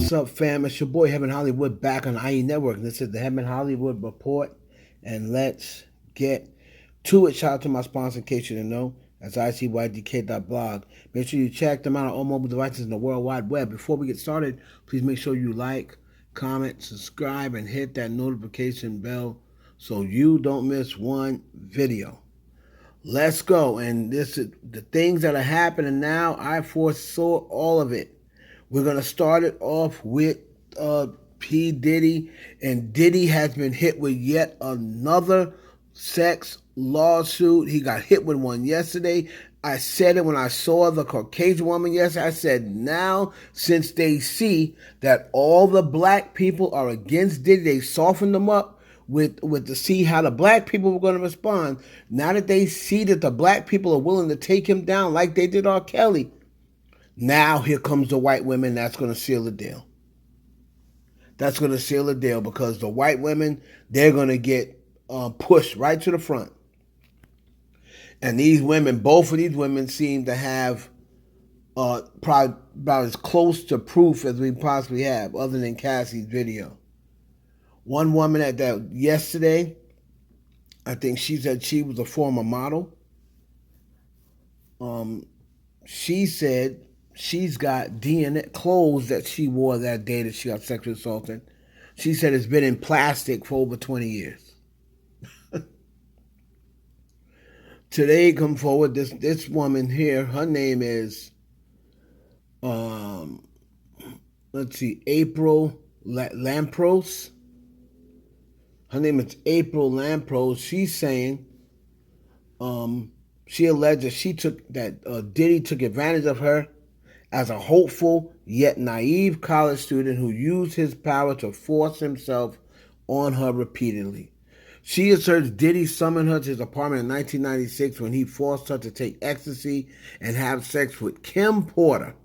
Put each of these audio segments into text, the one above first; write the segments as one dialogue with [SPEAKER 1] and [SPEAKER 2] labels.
[SPEAKER 1] What's up, fam? It's your boy Heaven Hollywood back on IE Network. This is the Heaven Hollywood Report, and let's get to it. Shout out to my sponsor, in case you didn't know, that's SexyyRed.blog. Make sure you check them out on all mobile devices in the World Wide Web. Before we get started, please make sure you like, comment, subscribe, and hit that notification bell so you don't miss one video. Let's go. And this is the things that are happening now. I foresaw all of it. We're going to start it off with P. Diddy. And Diddy has been hit with yet another sex lawsuit. He got hit with one yesterday. I said it when I saw the Caucasian woman yesterday. I said, now, since they see that all the black people are against Diddy, they softened them up with to see how the black people were going to respond. Now that they see that the black people are willing to take him down like they did R. Kelly, now here comes the white women. That's going to seal the deal. That's going to seal the deal because the white women, they're going to get pushed right to the front. And these women, both of these women seem to have probably about as close to proof as we possibly have, other than Cassie's video. One woman at that yesterday, I think she said she was a former model. She said she's got DNA clothes that she wore that day that she got sexually assaulted. She said it's been in plastic for over 20 years. Today come forward this woman here. Her name is April Lampros. Her name is April Lampros. She's saying she alleged that Diddy took advantage of her as a hopeful yet naive college student who used his power to force himself on her repeatedly. She asserts Diddy summoned her to his apartment in 1996 when he forced her to take ecstasy and have sex with Kim Porter.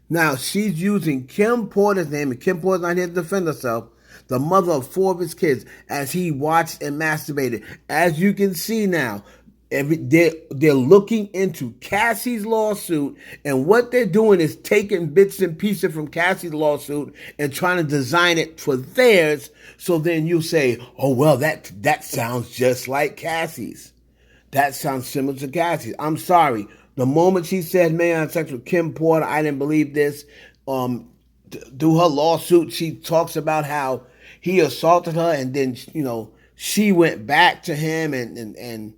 [SPEAKER 1] Now, she's using Kim Porter's name, and Kim Porter's not here to defend herself, the mother of 4 of his kids, as he watched and masturbated. As you can see now, they're looking into Cassie's lawsuit, and what they're doing is taking bits and pieces from Cassie's lawsuit and trying to design it for theirs. So then you say, oh, well, that sounds just like Cassie's. That sounds similar to Cassie's. I'm sorry. The moment she said, man, I had sex with Kim Porter, I didn't believe this. Through her lawsuit, she talks about how he assaulted her, and then, she went back to him and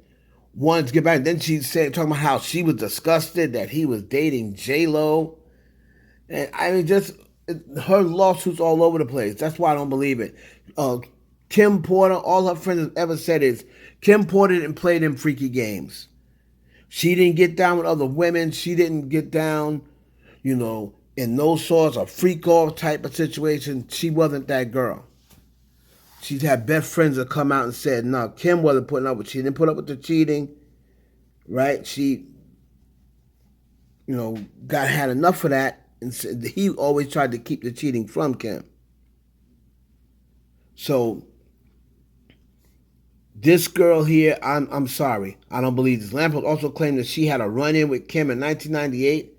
[SPEAKER 1] wanted to get back. Then she said, talking about how she was disgusted that he was dating J-Lo. And I mean, her lawsuits all over the place. That's why I don't believe it. Kim Porter, all her friends have ever said is, Kim Porter didn't play them freaky games. She didn't get down with other women. She didn't get down, in those sorts of freak-off type of situation. She wasn't that girl. She's had best friends that come out and said, no, Kim wasn't putting up with cheating. She didn't put up with the cheating, right? She, had enough of that, and said he always tried to keep the cheating from Kim. So this girl here, I'm sorry, I don't believe this. Lampert also claimed that she had a run-in with Kim in 1998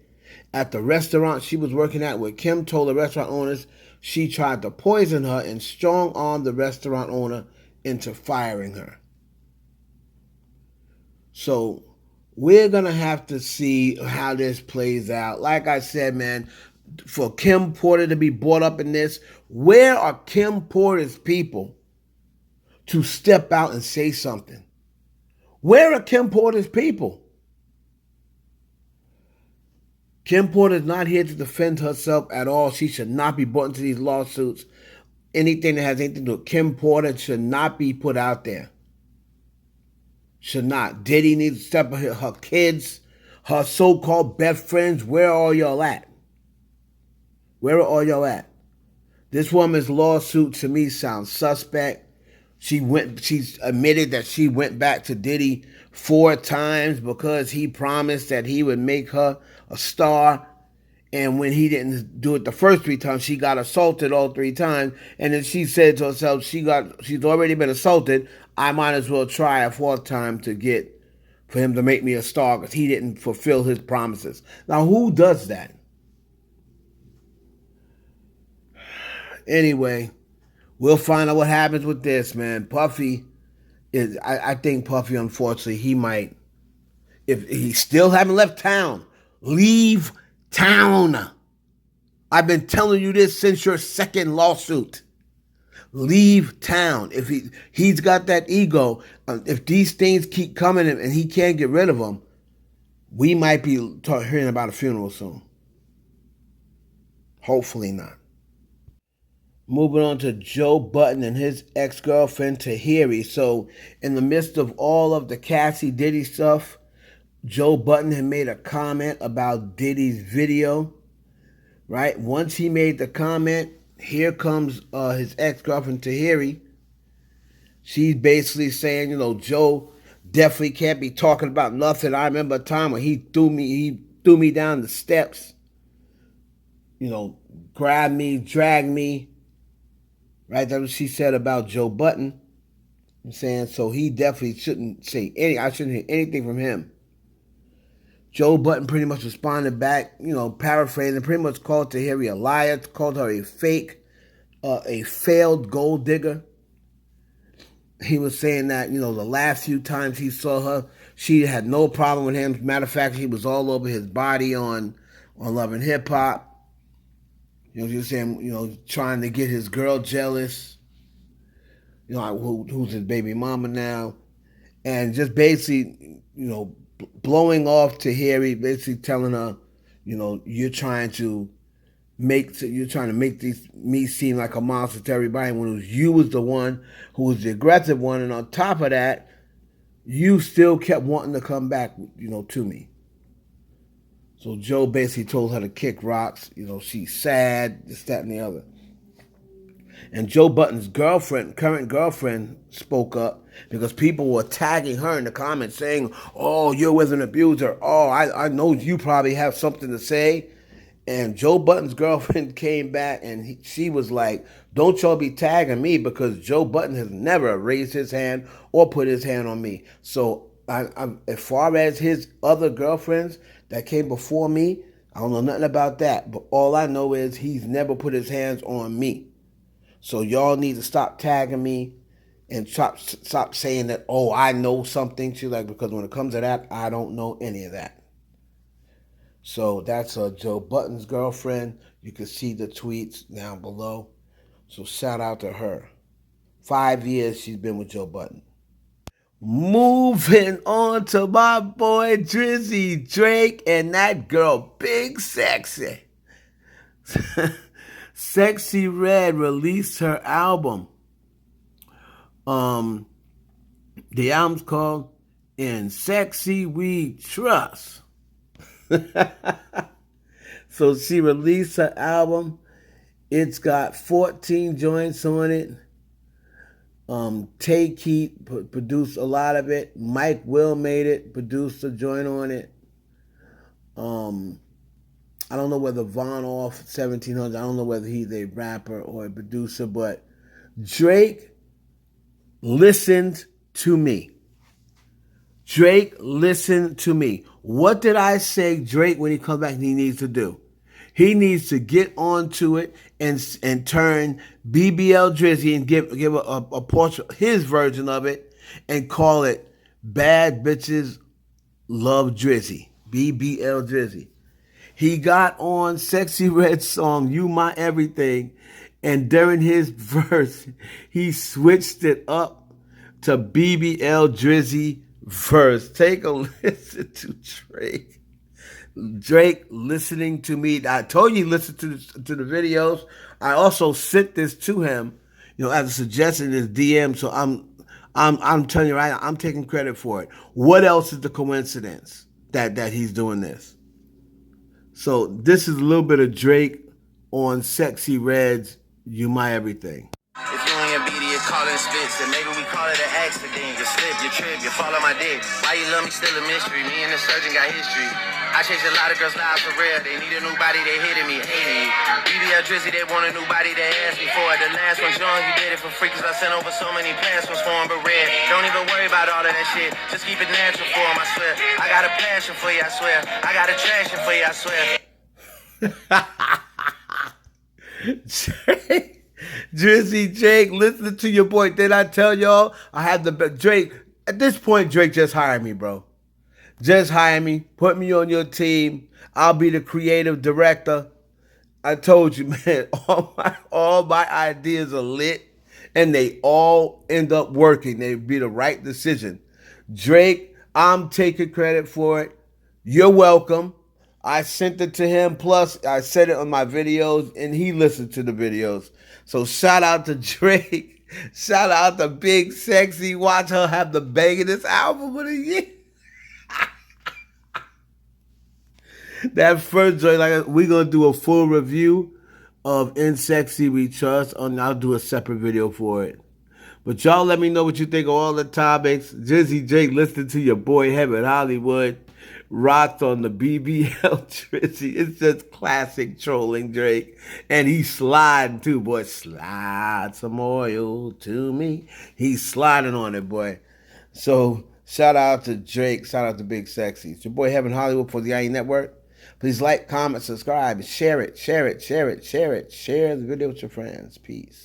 [SPEAKER 1] at the restaurant she was working at, where Kim told the restaurant owners she tried to poison her and strong-armed the restaurant owner into firing her. So we're going to have to see how this plays out. Like I said, man, for Kim Porter to be brought up in this, where are Kim Porter's people to step out and say something? Where are Kim Porter's people? Kim Porter is not here to defend herself at all. She should not be brought into these lawsuits. Anything that has anything to do with Kim Porter should not be put out there. Should not. Diddy needs to step up. Her kids, her so-called best friends, where are all y'all at? Where are all y'all at? This woman's lawsuit to me sounds suspect. She's admitted that she went back to Diddy 4 times because he promised that he would make her a star. And when he didn't do it the first 3 times, she got assaulted all 3 times. And then she said to herself, she's already been assaulted. I might as well try a 4th time for him to make me a star because he didn't fulfill his promises. Now, who does that? Anyway, we'll find out what happens with this, man. Puffy is, I think Puffy, unfortunately, he might, if he still haven't left town, leave town. I've been telling you this since your second lawsuit. Leave town. If he's got that ego, if these things keep coming and he can't get rid of them, we might be hearing about a funeral soon. Hopefully not. Moving on to Joe Budden and his ex-girlfriend Tahiry. So in the midst of all of the Cassie Diddy stuff, Joe Budden had made a comment about Diddy's video. Right? Once he made the comment, here comes his ex-girlfriend Tahiry. She's basically saying, Joe definitely can't be talking about nothing. I remember a time when he threw me down the steps, grabbed me, dragged me. Right? That's what she said about Joe Budden. I'm saying, so he definitely shouldn't say I shouldn't hear anything from him. Joe Budden pretty much responded back, paraphrasing, pretty much called Tahiry a liar, called her a fake, a failed gold digger. He was saying that, the last few times he saw her, she had no problem with him. Matter of fact, she was all over his body on Love and Hip Hop. He was saying, trying to get his girl jealous, who's his baby mama now. And just basically, blowing off Tahiry, basically telling her, you're trying to make me seem like a monster to everybody when it was you was the one who was the aggressive one, and on top of that, you still kept wanting to come back, to me. So Joe basically told her to kick rocks. She's sad, this, that, and the other. And Joe Budden's current girlfriend, spoke up because people were tagging her in the comments saying, oh, you're with an abuser. Oh, I know you probably have something to say. And Joe Budden's girlfriend came back and she was like, don't y'all be tagging me because Joe Budden has never raised his hand or put his hand on me. So as far as his other girlfriends that came before me, I don't know nothing about that. But all I know is he's never put his hands on me. So y'all need to stop tagging me and stop saying that, oh, I know something. She's like, because when it comes to that, I don't know any of that. So that's Joe Budden's girlfriend. You can see the tweets down below. So shout out to her. 5 years she's been with Joe Budden. Moving on to my boy Drizzy, Drake, and that girl, Big Sexy. SexyyRed released her album. The album's called In Sexy We Trust. So she released her album. It's got 14 joints on it. Tay-Keith produced a lot of it. Mike Will made it, produced a joint on it. I don't know whether Von Off 1700, I don't know whether he's a rapper or a producer, but Drake listened to me. Drake listened to me. What did I say Drake, when he comes back, he needs to do? He needs to get onto it and turn BBL Drizzy and give a portion, his version of it, and call it Bad Bitches Love Drizzy. BBL Drizzy. He got on SexyyRed's song, You My Everything, and during his verse, he switched it up to BBL Drizzy verse. Take a listen to Drake. Drake listening to me. I told you listen to the videos. I also sent this to him, as a suggestion in his DM. So I'm telling you right now, I'm taking credit for it. What else is the coincidence that he's doing this? So this is a little bit of Drake on SexyyRed's You My Everything.
[SPEAKER 2] If you and your BD are calling spits, then maybe we call it an accident. You slip, you trip, you fall on my dick. Why you love me still a mystery. Me and the surgeon got history. I changed a lot of girls' lives for real. They need a new body, they hated me, hated me. BBL Drizzy, they want a new body, they asked me for it. The last one, John, he did it for free, cause I sent over so many plans for him, but red. Don't even worry about all of that shit. Just keep it natural for him, I swear. I got a passion for you, I swear. I got a attraction for you, I swear.
[SPEAKER 1] Drizzy, Drake, listen to your boy. Did I tell y'all I have the Drake? At this point, Drake, just hire me, bro. Just hire me. Put me on your team. I'll be the creative director. I told you, man, all my ideas are lit and they all end up working. They be the right decision. Drake, I'm taking credit for it. You're welcome. I sent it to him. Plus, I said it on my videos and he listened to the videos. So shout out to Drake. Shout out to Big Sexy. Watch her have the bangingest album of the year. That first joint, like we're gonna do a full review of In Sexy We Trust, and I'll do a separate video for it. But y'all let me know what you think of all the topics. Drizzy Drake, listen to your boy Heaven Hollywood. Rots on the BBL Drizzy. It's just classic trolling Drake. And he's sliding too, boy. Slide some oil to me. He's sliding on it, boy. So shout out to Drake. Shout out to Big Sexy. It's your boy Heaven Hollywood for the IE Network. Please like, comment, subscribe, and share it. Share it, share it, share it, share it. Share the video with your friends. Peace.